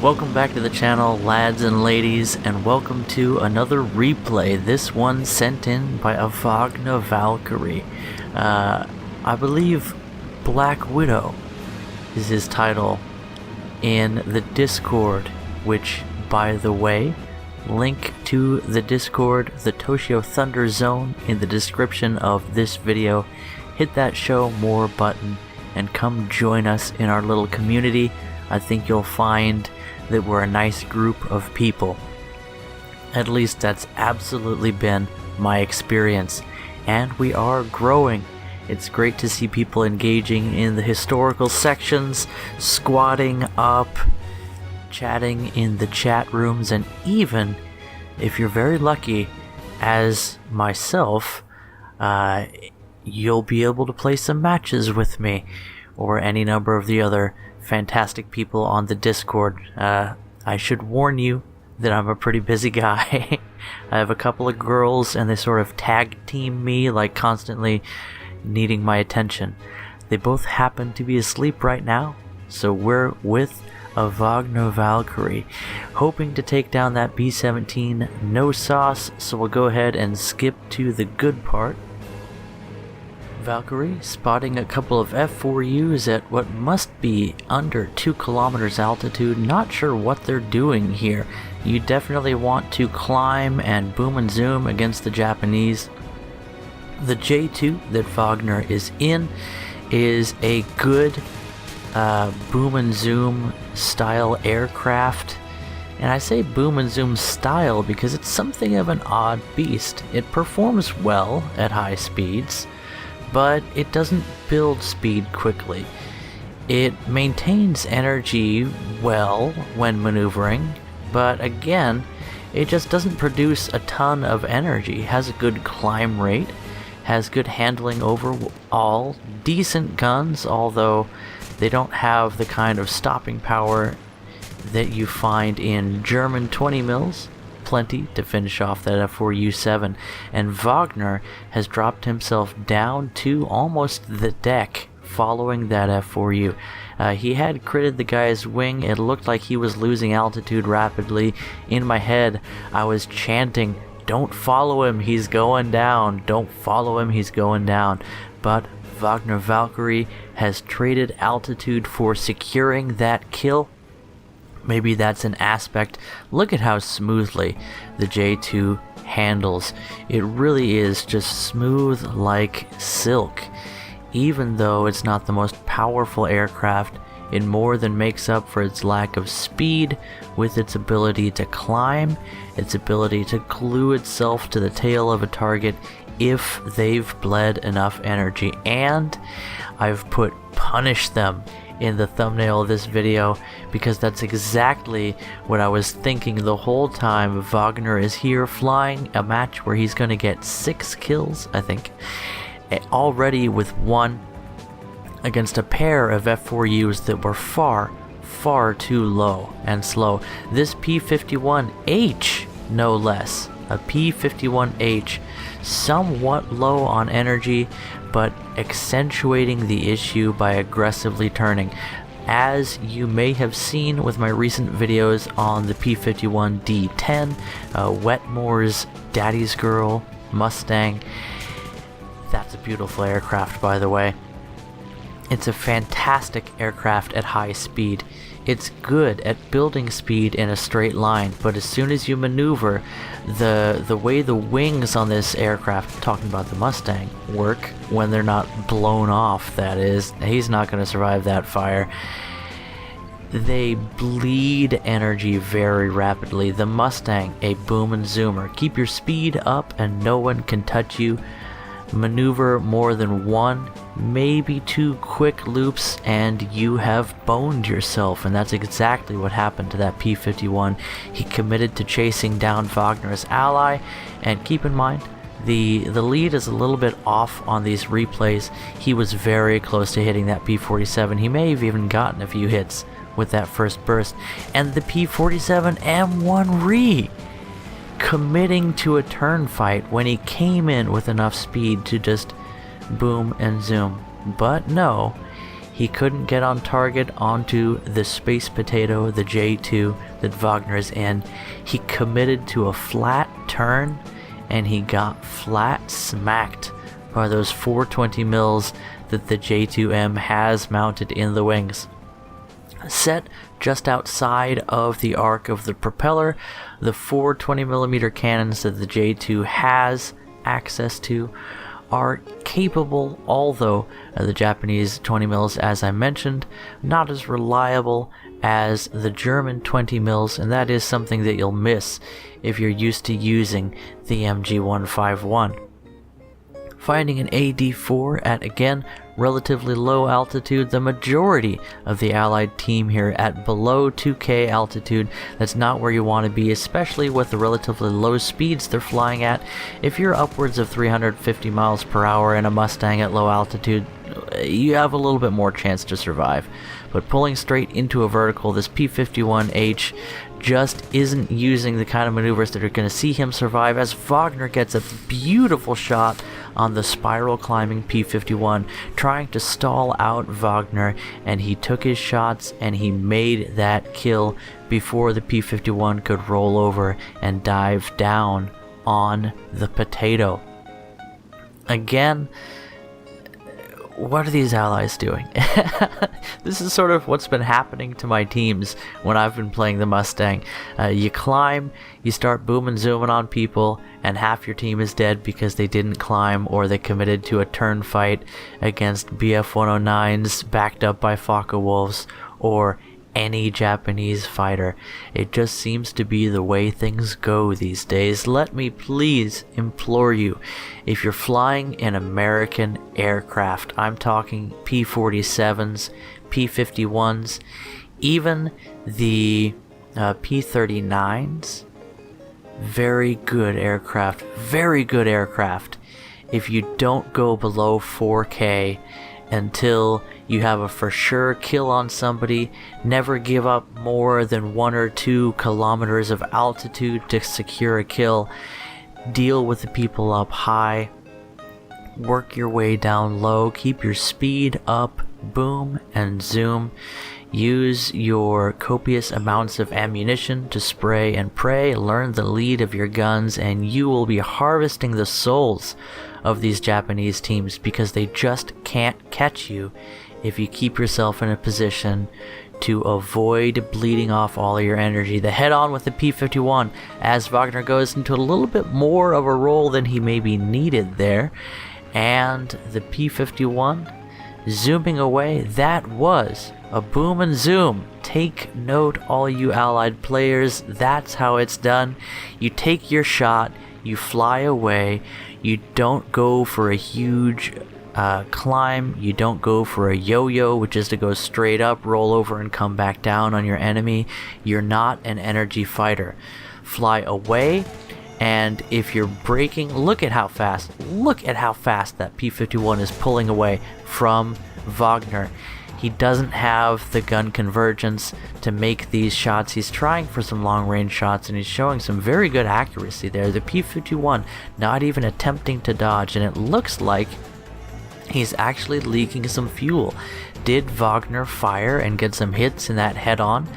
Welcome back to the channel, lads and ladies, and welcome to another replay. This one sent in by a Man Valkyrie. I believe Black Widow is his title in the Discord, which, by the way, link to the Discord, the Toshio Thunder Zone, in the description of this video. Hit that show more button and come join us in our little community. I think you'll find that we're a nice group of people. At least that's absolutely been my experience, and we are growing. It's great to see people engaging in the historical sections, squatting up, chatting in the chat rooms, and even, if you're very lucky, as myself, you'll be able to play some matches with me, or any number of the other fantastic people on the Discord. I should warn you that I'm a pretty busy guy. I have a couple of girls and they sort of tag team me, like constantly needing my attention. They both happen to be asleep right now, so we're with a Man Valkyrie, hoping to take down that B-17 no sauce, so we'll go ahead and skip to the good part. Valkyrie spotting a couple of F4Us at what must be under 2 kilometers altitude. Not sure what they're doing here. You definitely want to climb and boom and zoom against the Japanese. The J2 that Wagner is in is a good boom and zoom style aircraft. And I say boom and zoom style because it's something of an odd beast. It performs well at high speeds, but it doesn't build speed quickly. It maintains energy well when maneuvering, but again, it just doesn't produce a ton of energy. Has a good climb rate, has good handling overall, decent guns, although they don't have the kind of stopping power that you find in German 20 mils. Plenty to finish off that F4U7, and Wagner has dropped himself down to almost the deck following that F4U. He had critted the guy's wing. It looked like he was losing altitude rapidly. In my head, I was chanting, "Don't follow him, he's going down. Don't follow him, he's going down." But Man Valkyrie has traded altitude for securing that kill. Maybe that's an aspect. Look at how smoothly the J2 handles. It really is just smooth like silk. Even though it's not the most powerful aircraft, it more than makes up for its lack of speed with its ability to climb, its ability to glue itself to the tail of a target if they've bled enough energy. And I've put "punish them" in the thumbnail of this video because that's exactly what I was thinking the whole time. Wagner is here flying a match where he's going to get 6 kills, I think, already with 1 against a pair of F4Us that were far too low and slow. This P-51H, no less, a P-51H, somewhat low on energy, but accentuating the issue by aggressively turning. As you may have seen with my recent videos on the P-51D10, Wetmore's Daddy's Girl Mustang. That's a beautiful aircraft, by the way. It's a fantastic aircraft at high speed. It's good at building speed in a straight line, but as soon as you maneuver, the way the wings on this aircraft, talking about the Mustang, work when they're not blown off, that is, he's not going to survive that fire. They bleed energy very rapidly. The Mustang, a boom and zoomer. Keep your speed up and no one can touch you. Maneuver more than 1, maybe 2 quick loops and you have boned yourself, and that's exactly what happened to that P-51. He committed to chasing down Wagner's ally, and keep in mind, the lead is a little bit off on these replays. He was very close to hitting that P-47. He may have even gotten a few hits with that first burst, and the P-47 M1 committing to a turn fight when he came in with enough speed to just boom and zoom. But no, he He couldn't get on target onto the space potato, the J2 that Wagner is in. He committed to a flat turn, and he got flat smacked by those 420 mils that the J2M has mounted in the wings. Set just outside of the arc of the propeller, the 420mm cannons that the J2 has access to are capable, although the Japanese 20 mils, as I mentioned, not as reliable as the German 20 mils, and that is something that you'll miss if you're used to using the MG151. Finding an AD4 at, again, relatively low altitude, the majority of the Allied team here at below 2K altitude, that's not where you want to be, especially with the relatively low speeds they're flying at. If you're upwards of 350 miles per hour in a Mustang at low altitude, you have a little bit more chance to survive. But pulling straight into a vertical, this P-51H just isn't using the kind of maneuvers that are going to see him survive, as Wagner gets a beautiful shot on the spiral climbing P-51, trying to stall out Wagner, and he took his shots and he made that kill before the P-51 could roll over and dive down on the potato. Again, what are these allies doing? This is sort of what's been happening to my teams when I've been playing the Mustang. You climb, you start booming zooming on people, and half your team is dead because they didn't climb or they committed to a turn fight against BF-109s backed up by Focke-Wulfs or any Japanese fighter. It just seems to be the way things go these days. Let me please implore you, if you're flying an American aircraft, I'm talking P-47s, P-51s, even the P-39s, very good aircraft, very good aircraft. If you don't go below 4K until you have a for sure kill on somebody, never give up more than 1 or 2 kilometers of altitude to secure a kill, deal with the people up high, work your way down low, keep your speed up, boom and zoom, use your copious amounts of ammunition to spray and pray, learn the lead of your guns, and you will be harvesting the souls of these Japanese teams, because they just can't catch you if you keep yourself in a position to avoid bleeding off all your energy. The head-on with the P-51, as Wagner goes into a little bit more of a role than he maybe needed there, and the P-51 zooming away. That was a boom and zoom. Take note, all you Allied players, that's how it's done. You take your shot, you fly away, you don't go for a huge climb, you don't go for a yo-yo, which is to go straight up, roll over, and come back down on your enemy. You're not an energy fighter. Fly away, and if you're braking, look at how fast that P-51 is pulling away from Wagner. He doesn't have the gun convergence to make these shots. He's trying for some long-range shots, and he's showing some very good accuracy there. The P-51 not even attempting to dodge, and it looks like he's actually leaking some fuel. Did Wagner fire and get some hits in that head-on?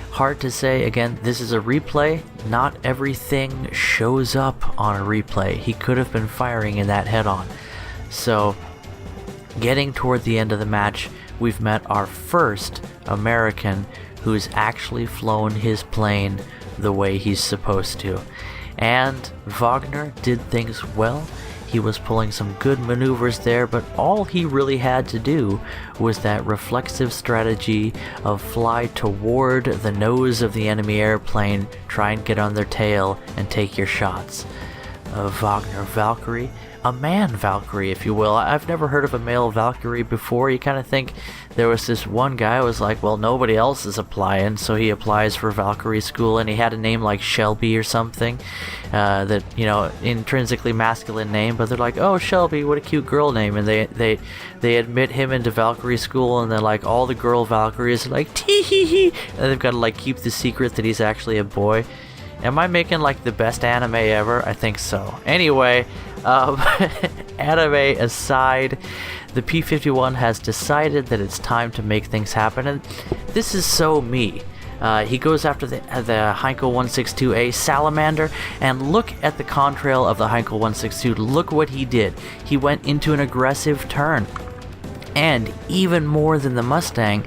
Hard to say. Again, this is a replay. Not everything shows up on a replay. He could have been firing in that head-on. So, getting toward the end of the match, we've met our first American who's actually flown his plane the way he's supposed to. And Wagner did things well. He was pulling some good maneuvers there, but all he really had to do was that reflexive strategy of fly toward the nose of the enemy airplane, try and get on their tail, and take your shots. Wagner Valkyrie, a Man Valkyrie, if you will. I've never heard of a male Valkyrie before. You kind of think there was this one guy who was like, well, nobody else is applying, so he applies for Valkyrie school, and he had a name like Shelby or something, that, you know, intrinsically masculine name, but they're like, oh, Shelby, what a cute girl name, and they admit him into Valkyrie school, and then like all the girl Valkyries are like, tee hee hee, and they've got to like keep the secret that he's actually a boy. Am I making like the best anime ever? I think so. Anyway, anime aside, the P-51 has decided that it's time to make things happen, and this is so me. He goes after the Heinkel 162A Salamander, and look at the contrail of the Heinkel 162. Look what he did. He went into an aggressive turn. And even more than the Mustang,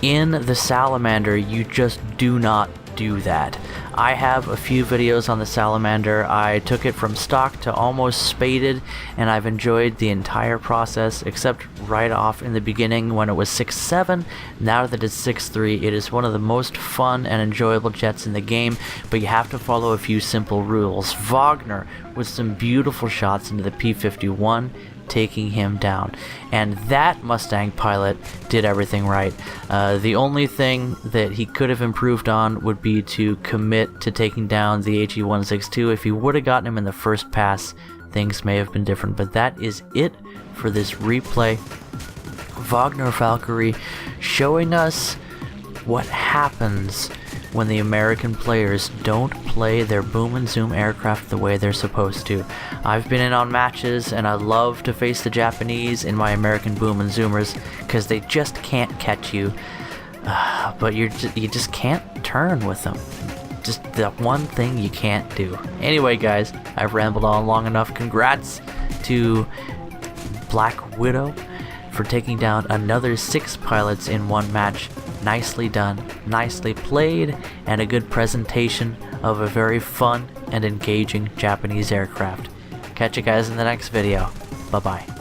in the Salamander, you just do not do that. I have a few videos on the Salamander. I took it from stock to almost spaded, and I've enjoyed the entire process, except right off in the beginning when it was 6.7. Now that it's 6.3, it is one of the most fun and enjoyable jets in the game, but you have to follow a few simple rules. Wagner with some beautiful shots into the P-51, taking him down, and that Mustang pilot did everything right. The only thing that he could have improved on would be to commit to taking down the HE-162. If he would have gotten him in the first pass, things may have been different, but that is it for this replay. Wagner Valkyrie showing us what happens when the American players don't play their boom and zoom aircraft the way they're supposed to. I've been in on matches, and I love to face the Japanese in my American boom and zoomers because they just can't catch you, but you just can't turn with them. Just the one thing you can't do. Anyway guys, I've rambled on long enough. Congrats to Black Widow for taking down another 6 pilots in one match. Nicely done, nicely played, and a good presentation of a very fun and engaging Japanese aircraft. Catch you guys in the next video. Bye bye.